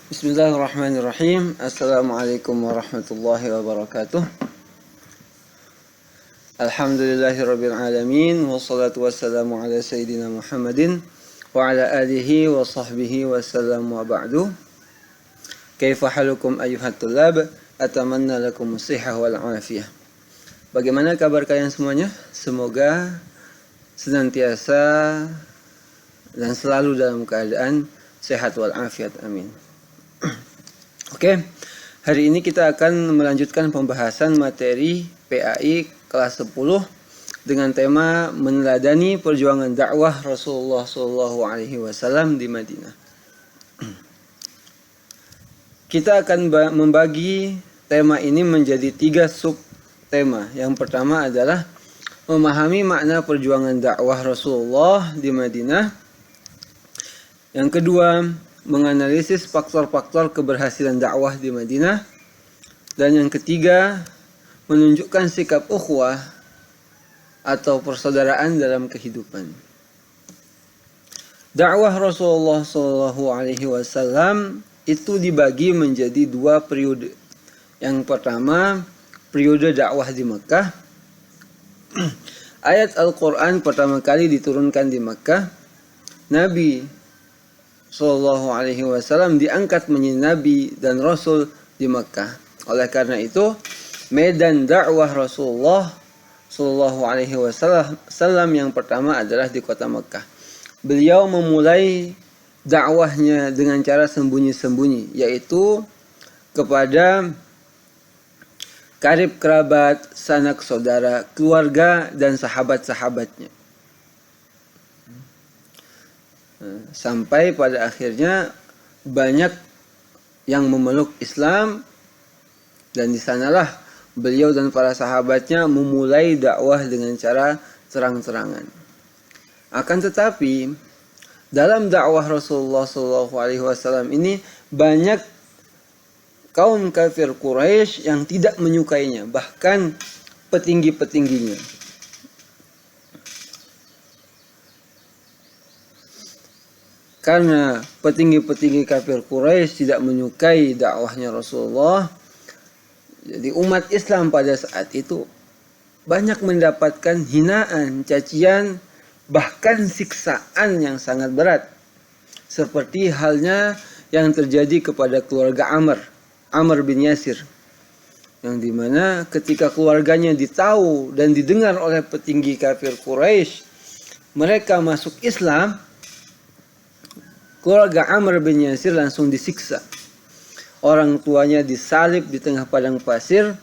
Bismillahirrahmanirrahim. Assalamualaikum warahmatullahi wabarakatuh. Alhamdulillahirabbil alamin wassalatu wassalamu ala sayyidina Muhammadin wa ala alihi wa sahbihi wasallam wa ba'du. Kaifa halukum ayyuhat tulab? Atamanna lakum as-sihhah wal afiyah. Bagaimana kabar kalian semuanya? Semoga senantiasa dan selalu dalam keadaan sehat wal afiat. Amin. Oke, hari ini kita akan melanjutkan pembahasan materi PAI kelas 10 dengan tema meneladani perjuangan dakwah Rasulullah SAW di Madinah. Kita akan membagi tema ini menjadi 3 sub tema. Yang pertama adalah memahami makna perjuangan dakwah Rasulullah di Madinah. Yang kedua, menganalisis faktor-faktor keberhasilan dakwah di Madinah. Dan yang ketiga, menunjukkan sikap ukhuwah atau persaudaraan dalam kehidupan. Dakwah Rasulullah SAW itu dibagi menjadi 2 periode. Yang pertama, periode dakwah di Makkah. Ayat Al-Quran pertama kali diturunkan di Makkah. Nabi Sallallahu Alaihi Wasallam diangkat menjadi Nabi dan Rasul di Makkah. Oleh karena itu, medan dakwah Rasulullah Sallallahu Alaihi Wasallam yang pertama adalah di kota Makkah. Beliau memulai dakwahnya dengan cara sembunyi-sembunyi, yaitu kepada karib kerabat, sanak saudara, keluarga dan sahabat-sahabatnya. Sampai pada akhirnya banyak yang memeluk Islam, dan di sanalah beliau dan para sahabatnya memulai dakwah dengan cara terang-terangan. Akan tetapi dalam dakwah Rasulullah SAW ini banyak kaum kafir Quraisy yang tidak menyukainya, bahkan petinggi-petingginya. Karena petinggi-petinggi kafir Quraisy tidak menyukai dakwahnya Rasulullah, jadi umat Islam pada saat itu banyak mendapatkan hinaan, cacian, bahkan siksaan yang sangat berat. Seperti halnya yang terjadi kepada keluarga Amr bin Yasir, yang dimana ketika keluarganya ditahu dan didengar oleh petinggi kafir Quraisy, mereka masuk Islam, keluarga Amr bin Yasir langsung disiksa. Orang tuanya disalib di tengah padang pasir.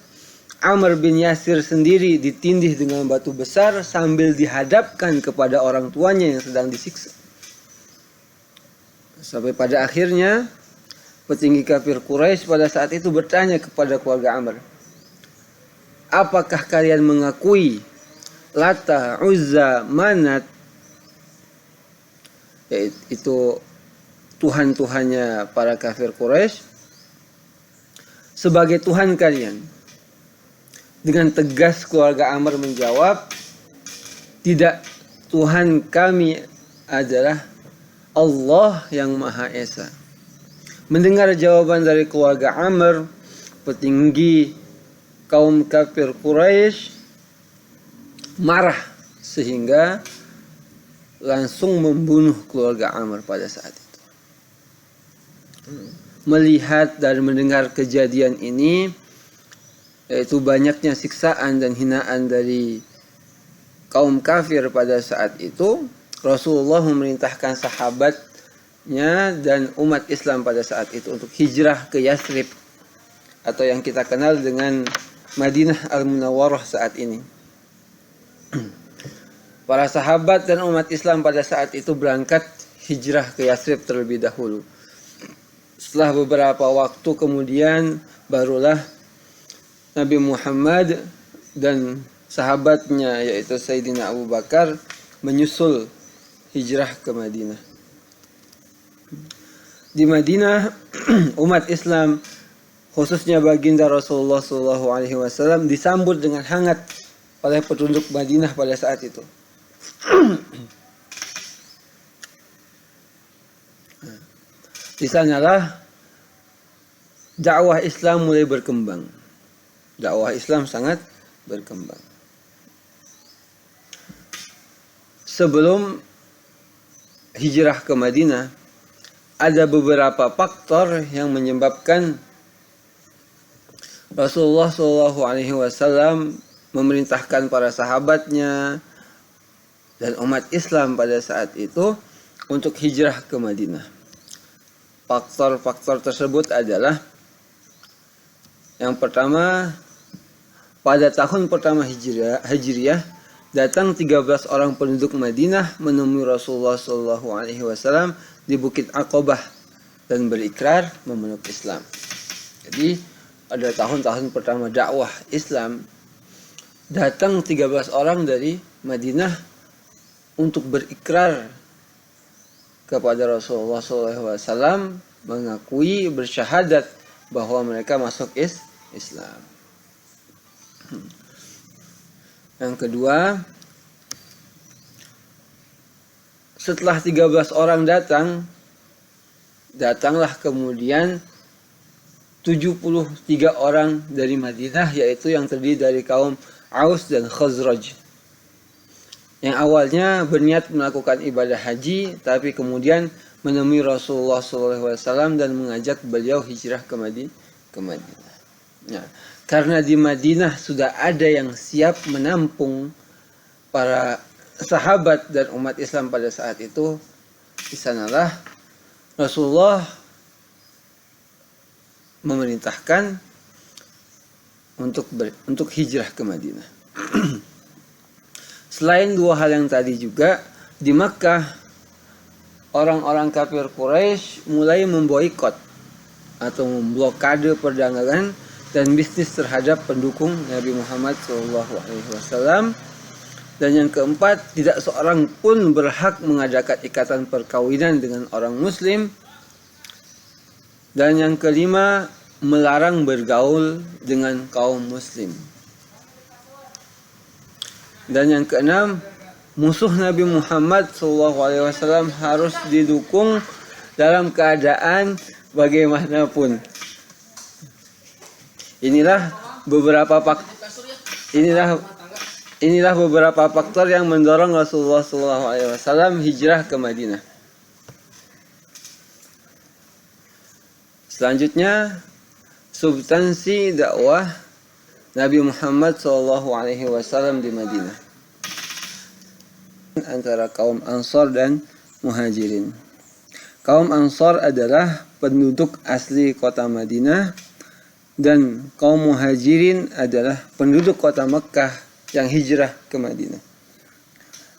Amr bin Yasir sendiri ditindih dengan batu besar sambil dihadapkan kepada orang tuanya yang sedang disiksa. Sampai pada akhirnya petinggi kafir Quraisy pada saat itu bertanya kepada keluarga Amr, apakah kalian mengakui Lata, Uzza, Manat, yaitu Tuhan-Tuhannya para kafir Quraisy, sebagai Tuhan kalian? Dengan tegas keluarga Amr menjawab, tidak, Tuhan kami adalah Allah yang Maha Esa. Mendengar jawaban dari keluarga Amr, petinggi kaum kafir Quraisy marah sehingga langsung membunuh keluarga Amr pada saat itu. Melihat dan mendengar kejadian ini, yaitu banyaknya siksaan dan hinaan dari kaum kafir pada saat itu, Rasulullah memerintahkan sahabatnya dan umat Islam pada saat itu untuk hijrah ke Yathrib, atau yang kita kenal dengan Madinah Al-Munawwarah saat ini. Para sahabat dan umat Islam pada saat itu berangkat hijrah ke Yathrib terlebih dahulu. Setelah beberapa waktu kemudian barulah Nabi Muhammad dan sahabatnya, yaitu Sayyidina Abu Bakar, menyusul hijrah ke Madinah. Di Madinah, umat Islam khususnya baginda Rasulullah SAW disambut dengan hangat oleh penduduk Madinah pada saat itu. Di sanalah dakwah Islam mulai berkembang. Dakwah Islam sangat berkembang. Sebelum hijrah ke Madinah, ada beberapa faktor yang menyebabkan Rasulullah SAW memerintahkan para sahabatnya dan umat Islam pada saat itu untuk hijrah ke Madinah. Faktor-faktor tersebut adalah yang pertama, pada tahun pertama Hijriah datang 13 orang penduduk Madinah menemui Rasulullah SAW di Bukit Aqabah dan berikrar memeluk Islam. Jadi pada tahun-tahun pertama dakwah Islam, datang 13 orang dari Madinah untuk berikrar kepada Rasulullah SAW, mengakui, bersyahadat bahwa mereka masuk Islam. Yang kedua, setelah 13 orang datanglah kemudian 73 orang dari Madinah, yaitu yang terdiri dari kaum Aus dan Khazraj, yang awalnya berniat melakukan ibadah haji, tapi kemudian menemui Rasulullah SAW dan mengajak beliau hijrah ke Madinah. Nah, karena di Madinah sudah ada yang siap menampung para sahabat dan umat Islam pada saat itu, di sanalah Rasulullah memerintahkan untuk hijrah ke Madinah. Selain dua hal yang tadi juga, di Makkah orang-orang kafir Quraisy mulai memboikot atau memblokade perdagangan dan bisnis terhadap pendukung Nabi Muhammad SAW. Dan yang keempat, tidak seorang pun berhak mengadakan ikatan perkawinan dengan orang Muslim. Dan yang kelima, melarang bergaul dengan kaum Muslim. Dan yang keenam, musuh Nabi Muhammad SAW harus didukung dalam keadaan bagaimanapun. Inilah beberapa faktor yang mendorong Rasulullah SAW hijrah ke Madinah. Selanjutnya, substansi dakwah Nabi Muhammad SAW di Madinah antara kaum Ansar dan Muhajirin. Kaum Ansar adalah penduduk asli kota Madinah dan kaum Muhajirin adalah penduduk kota Mekkah yang hijrah ke Madinah.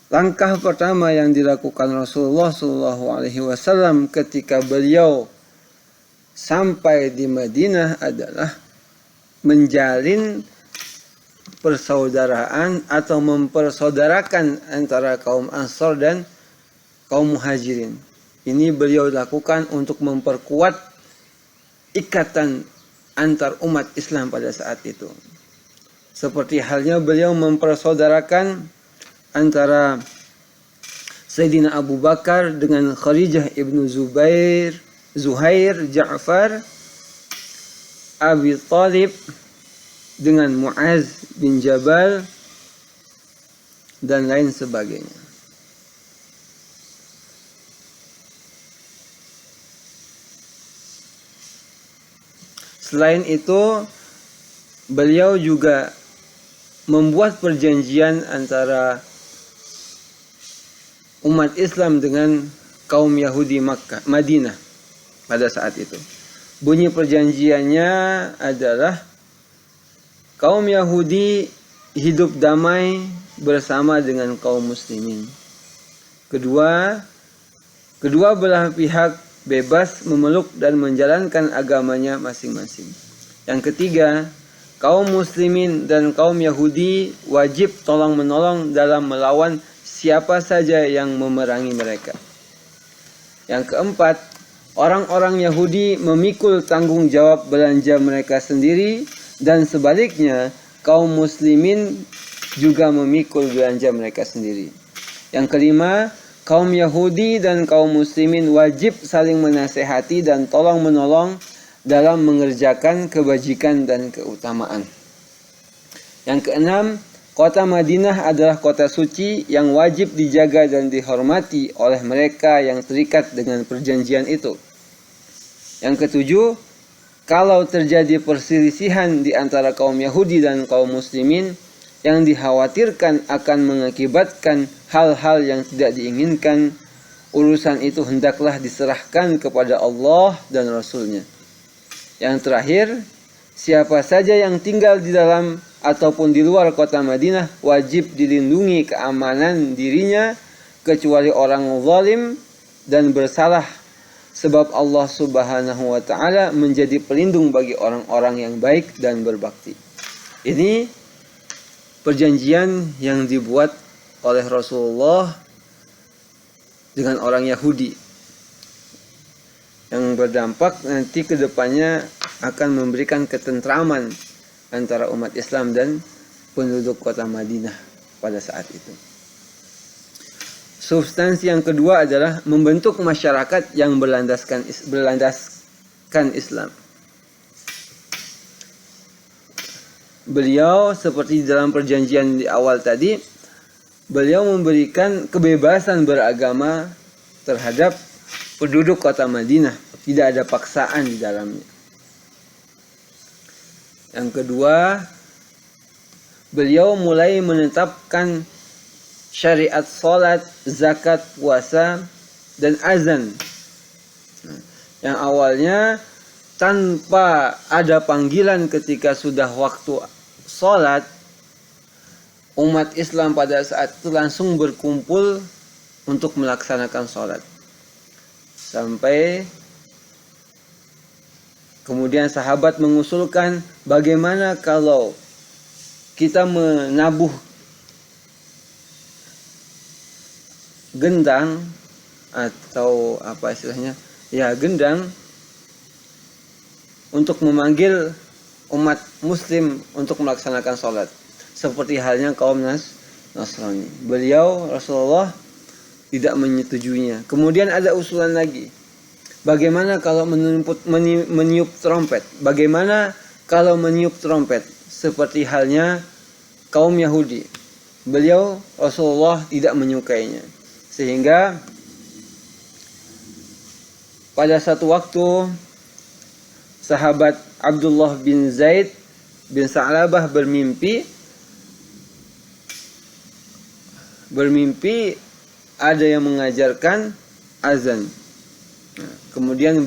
Langkah pertama yang dilakukan Rasulullah SAW ketika beliau sampai di Madinah adalah menjalin persaudaraan atau mempersaudarakan antara kaum Ansar dan kaum Muhajirin. Ini beliau lakukan untuk memperkuat ikatan antar umat Islam pada saat itu. Seperti halnya beliau mempersaudarakan antara Sayyidina Abu Bakar dengan Kharijah ibnu Zuhair, Ja'far, Abi Thalib dengan Muaz bin Jabal, dan lain sebagainya. Selain itu, beliau juga membuat perjanjian antara umat Islam dengan kaum Yahudi Madinah pada saat itu. Bunyi perjanjiannya adalah kaum Yahudi hidup damai bersama dengan kaum muslimin. Kedua belah pihak bebas memeluk dan menjalankan agamanya masing-masing. Yang ketiga, kaum muslimin dan kaum Yahudi wajib tolong-menolong dalam melawan siapa saja yang memerangi mereka. Yang keempat, orang-orang Yahudi memikul tanggung jawab belanja mereka sendiri, dan sebaliknya kaum muslimin juga memikul belanja mereka sendiri. Yang kelima, kaum Yahudi dan kaum muslimin wajib saling menasehati dan tolong-menolong dalam mengerjakan kebajikan dan keutamaan. Yang keenam, kota Madinah adalah kota suci yang wajib dijaga dan dihormati oleh mereka yang terikat dengan perjanjian itu. Yang ketujuh, kalau terjadi perselisihan di antara kaum Yahudi dan kaum Muslimin yang dikhawatirkan akan mengakibatkan hal-hal yang tidak diinginkan, urusan itu hendaklah diserahkan kepada Allah dan Rasul-Nya. Yang terakhir, siapa saja yang tinggal di dalam ataupun di luar kota Madinah wajib dilindungi keamanan dirinya kecuali orang zalim dan bersalah, sebab Allah Subhanahu wa taala menjadi pelindung bagi orang-orang yang baik dan berbakti. Ini perjanjian yang dibuat oleh Rasulullah dengan orang Yahudi, yang berdampak nanti ke depannya akan memberikan ketentraman antara umat Islam dan penduduk kota Madinah pada saat itu. Substansi yang kedua adalah membentuk masyarakat yang berlandaskan Islam. Beliau seperti dalam perjanjian di awal tadi, beliau memberikan kebebasan beragama terhadap penduduk kota Madinah, tidak ada paksaan di dalamnya. Yang kedua, beliau mulai menetapkan syariat salat, zakat, puasa, dan azan. Yang awalnya tanpa ada panggilan ketika sudah waktu salat, umat Islam pada saat itu langsung berkumpul untuk melaksanakan salat. Sampai kemudian sahabat mengusulkan, bagaimana kalau kita menabuh gendang atau apa istilahnya, ya gendang, untuk memanggil umat muslim untuk melaksanakan sholat, seperti halnya kaum Nasrani. Beliau Rasulullah tidak menyetujuinya. Kemudian ada usulan lagi, bagaimana kalau meniup trompet? Bagaimana kalau meniup trompet seperti halnya kaum Yahudi? Beliau Rasulullah tidak menyukainya. Sehingga pada satu waktu sahabat Abdullah bin Zaid bin Sa'labah bermimpi ada yang mengajarkan azan. Kemudian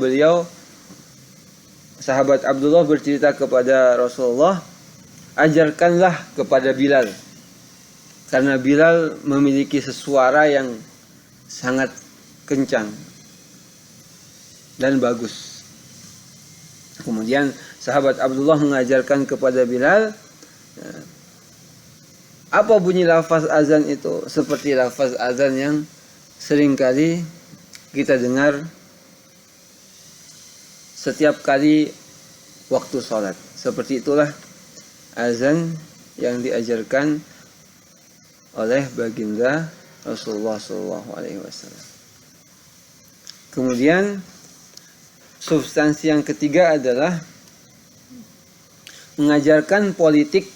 sahabat Abdullah bercerita kepada Rasulullah, ajarkanlah kepada Bilal, karena Bilal memiliki suara yang sangat kencang dan bagus. Kemudian sahabat Abdullah mengajarkan kepada Bilal, apa bunyi lafaz azan itu? Seperti lafaz azan yang seringkali kita dengar setiap kali waktu sholat. Seperti itulah azan yang diajarkan oleh baginda Rasulullah SAW. Kemudian substansi yang ketiga adalah mengajarkan politik,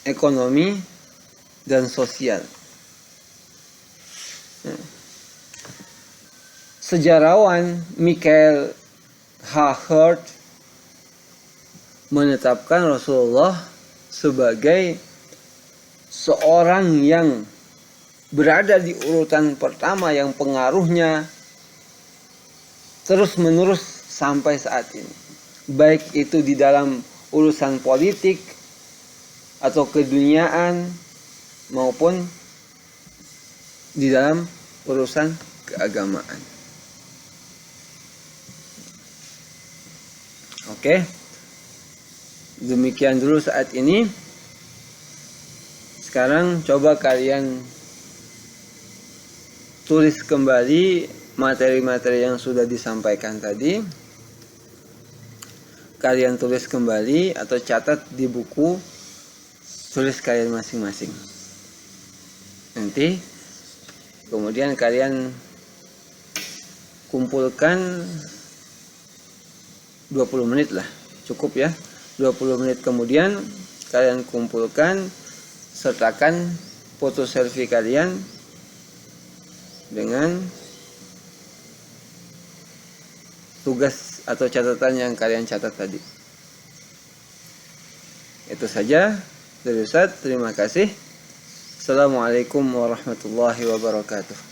ekonomi, dan sosial. Sejarawan Michael H. Hurt menetapkan Rasulullah sebagai seorang yang berada di urutan pertama yang pengaruhnya terus menerus sampai saat ini, baik itu di dalam urusan politik atau keduniaan maupun di dalam urusan keagamaan. Oke, demikian dulu saat ini. Sekarang coba kalian tulis kembali materi-materi yang sudah disampaikan tadi. Kalian tulis kembali atau catat di buku, tulis kalian masing-masing. Nanti kemudian kalian kumpulkan 20 menit lah, cukup ya. 20 menit kemudian kalian kumpulkan, sertakan foto selfie kalian dengan tugas atau catatan yang kalian catat tadi. Itu saja dari Ustaz. Terima kasih. Assalamualaikum warahmatullahi wabarakatuh.